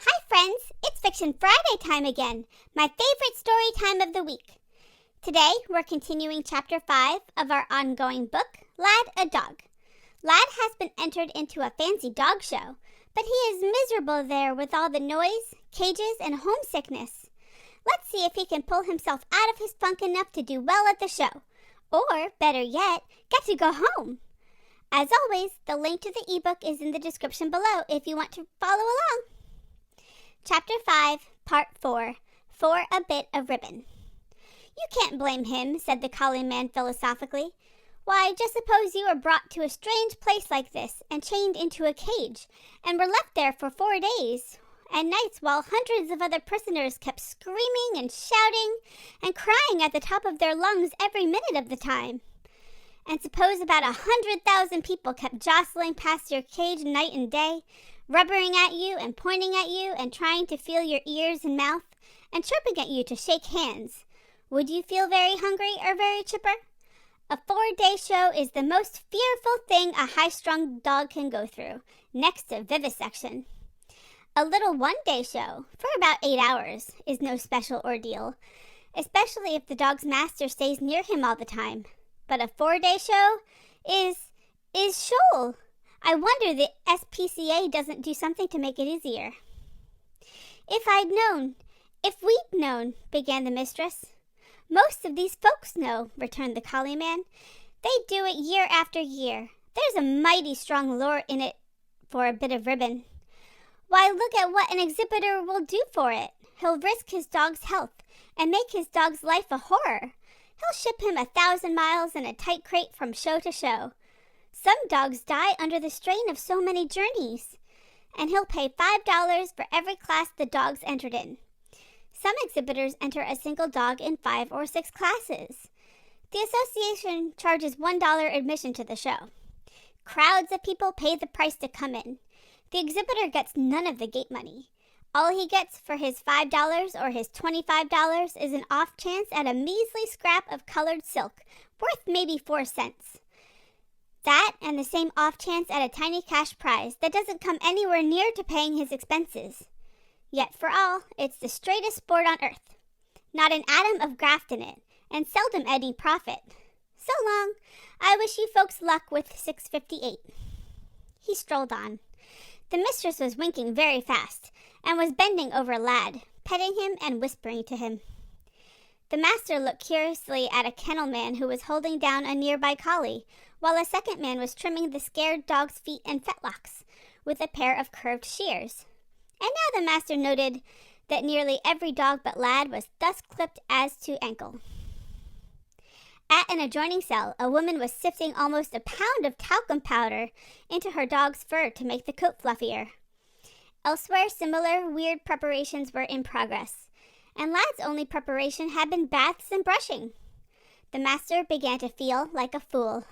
Hi friends, it's Fiction Friday time again, my favorite story time of the week. Today we're continuing Chapter 5 of our ongoing book, Lad a Dog. Lad has been entered into a fancy dog show, but he is miserable there with all the noise, cages, and homesickness. Let's see if he can pull himself out of his funk enough to do well at the show, or, better yet, get to go home. As always, the link to the ebook is in the description below if you want to follow along. Chapter 5, Part 4, For a Bit of Ribbon. You can't blame him, said the collie man philosophically. Why, just suppose you were brought to a strange place like this and chained into a cage, and were left there for 4 days and nights while hundreds of other prisoners kept screaming and shouting and crying at the top of their lungs every minute of the time. And suppose about 100,000 people kept jostling past your cage night and day, rubbering at you and pointing at you and trying to feel your ears and mouth and chirping at you to shake hands. Would you feel very hungry or very chipper? A 4-day show is the most fearful thing a high-strung dog can go through, next to vivisection. A little 1-day show, for about 8 hours, is no special ordeal, especially if the dog's master stays near him all the time. But a 4-day show is shoal. I wonder the SPCA doesn't do something to make it easier. If we'd known, began the mistress. Most of these folks know, returned the collie man. They do it year after year. There's a mighty strong lure in it for a bit of ribbon. Why, look at what an exhibitor will do for it. He'll risk his dog's health and make his dog's life a horror. He'll ship him 1,000 miles in a tight crate from show to show. Some dogs die under the strain of so many journeys, and he'll pay $5 for every class the dog's entered in. Some exhibitors enter a single dog in 5 or 6 classes. The association charges $1 admission to the show. Crowds of people pay the price to come in. The exhibitor gets none of the gate money. All he gets for his $5 or his $25 is an off chance at a measly scrap of colored silk, worth maybe 4 cents. That and the same off chance at a tiny cash prize that doesn't come anywhere near to paying his expenses. Yet for all, it's the straightest sport on earth. Not an atom of graft in it, and seldom any profit. So long. I wish you folks luck with 658. He strolled on. The mistress was winking very fast, and was bending over Lad, petting him and whispering to him. The master looked curiously at a kennel man who was holding down a nearby collie, while a second man was trimming the scared dog's feet and fetlocks with a pair of curved shears. And now the master noted that nearly every dog but Lad was thus clipped as to ankle. At an adjoining cell, a woman was sifting almost a pound of talcum powder into her dog's fur to make the coat fluffier. Elsewhere, similar weird preparations were in progress, and Lad's only preparation had been baths and brushing. The master began to feel like a fool.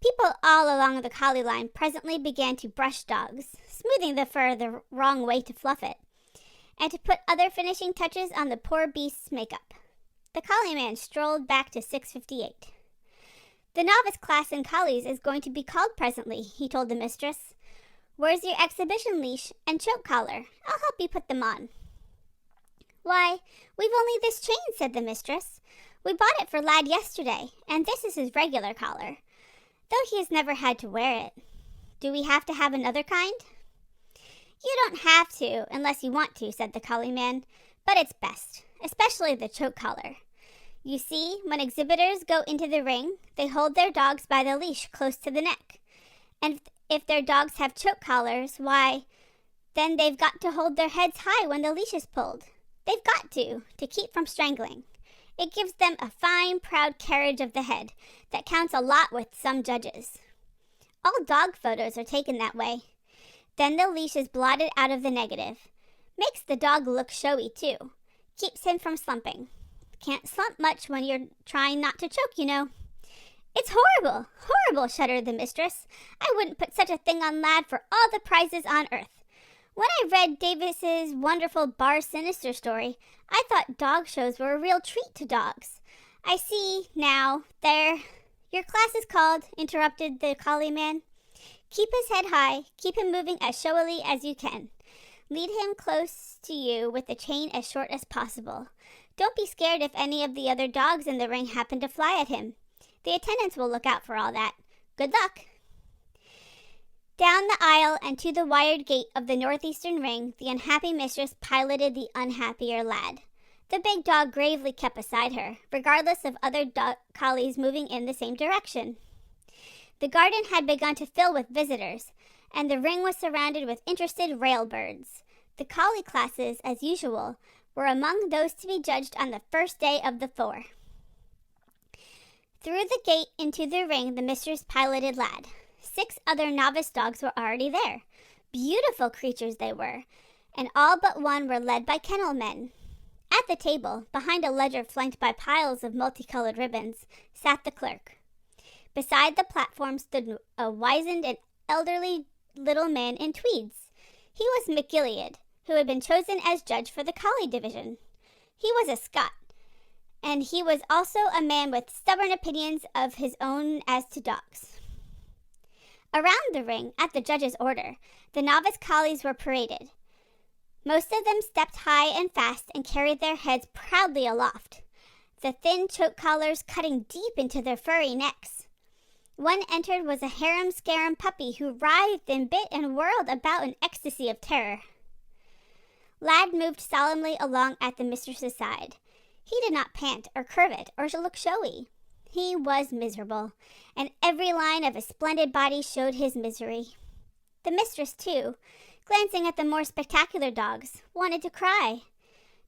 People all along the collie line presently began to brush dogs, smoothing the fur the wrong way to fluff it, and to put other finishing touches on the poor beast's makeup. The collie man strolled back to 658. The novice class in collies is going to be called presently, he told the mistress. Where's your exhibition leash and choke collar? I'll help you put them on. Why, we've only this chain, said the mistress. We bought it for Lad yesterday, and this is his regular collar, though he has never had to wear it. Do we have to have another kind? You don't have to, unless you want to, said the collie man, but it's best, especially the choke collar. You see, when exhibitors go into the ring, they hold their dogs by the leash close to the neck. And if their dogs have choke collars, why, then they've got to hold their heads high when the leash is pulled. They've got to keep from strangling. It gives them a fine, proud carriage of the head that counts a lot with some judges. All dog photos are taken that way. Then the leash is blotted out of the negative. Makes the dog look showy, too. Keeps him from slumping. Can't slump much when you're trying not to choke, you know. It's horrible, horrible, shuddered the mistress. I wouldn't put such a thing on Lad for all the prizes on earth. When I read Davis's wonderful Bar Sinister story, I thought dog shows were a real treat to dogs. I see now, there. Your class is called, interrupted the collie man. Keep his head high, keep him moving as showily as you can. Lead him close to you with the chain as short as possible. Don't be scared if any of the other dogs in the ring happen to fly at him. The attendants will look out for all that. Good luck." Down the aisle and to the wired gate of the northeastern ring, the unhappy mistress piloted the unhappier lad. The big dog gravely kept beside her, regardless of other collies moving in the same direction. The garden had begun to fill with visitors, and the ring was surrounded with interested railbirds. The collie classes, as usual, were among those to be judged on the first day of the 4. Through the gate into the ring, the mistress piloted Lad. 6 other novice dogs were already there. Beautiful creatures they were, and all but one were led by kennel men. At the table, behind a ledger flanked by piles of multicolored ribbons, sat the clerk. Beside the platform stood a wizened and elderly little man in tweeds. He was McGilliard, who had been chosen as judge for the collie division. He was a Scot, and he was also a man with stubborn opinions of his own as to dogs. Around the ring, at the judge's order, the novice collies were paraded. Most of them stepped high and fast and carried their heads proudly aloft, the thin choke collars cutting deep into their furry necks. One entered was a harum-scarum puppy who writhed and bit and whirled about in ecstasy of terror. Lad moved solemnly along at the mistress's side. He did not pant or curvet or look showy. He was miserable, and every line of his splendid body showed his misery. The mistress, too, glancing at the more spectacular dogs, wanted to cry,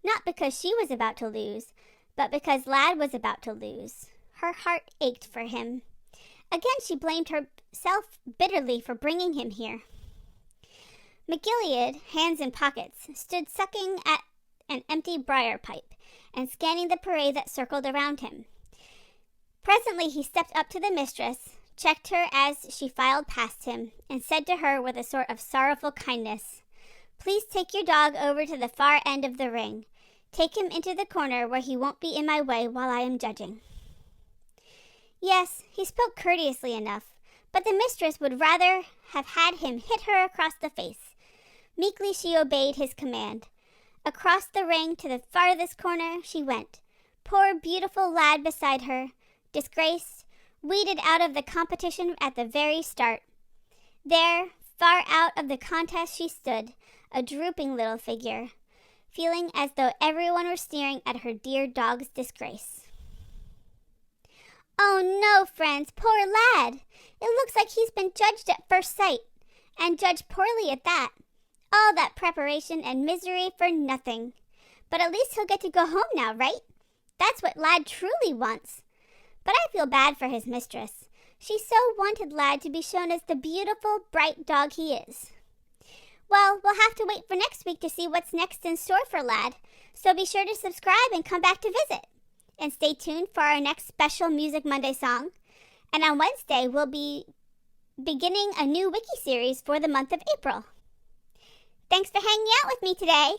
not because she was about to lose, but because Lad was about to lose. Her heart ached for him. Again she blamed herself bitterly for bringing him here. McGilliard, hands in pockets, stood sucking at an empty briar pipe and scanning the parade that circled around him. Presently he stepped up to the mistress, checked her as she filed past him, and said to her with a sort of sorrowful kindness, "Please take your dog over to the far end of the ring. Take him into the corner where he won't be in my way while I am judging." Yes, he spoke courteously enough, but the mistress would rather have had him hit her across the face. Meekly she obeyed his command. Across the ring to the farthest corner she went, poor beautiful Lad beside her, disgraced, weeded out of the competition at the very start. There, far out of the contest she stood, a drooping little figure, feeling as though everyone were sneering at her dear dog's disgrace. "Oh no, friends, poor Lad! It looks like he's been judged at first sight, and judged poorly at that. All that preparation and misery for nothing. But at least he'll get to go home now, right? That's what Lad truly wants. But I feel bad for his mistress. She so wanted Lad to be shown as the beautiful, bright dog he is. Well, we'll have to wait for next week to see what's next in store for Lad, so be sure to subscribe and come back to visit. And stay tuned for our next special Music Monday song. And on Wednesday, we'll be beginning a new wiki series for the month of April. Thanks for hanging out with me today.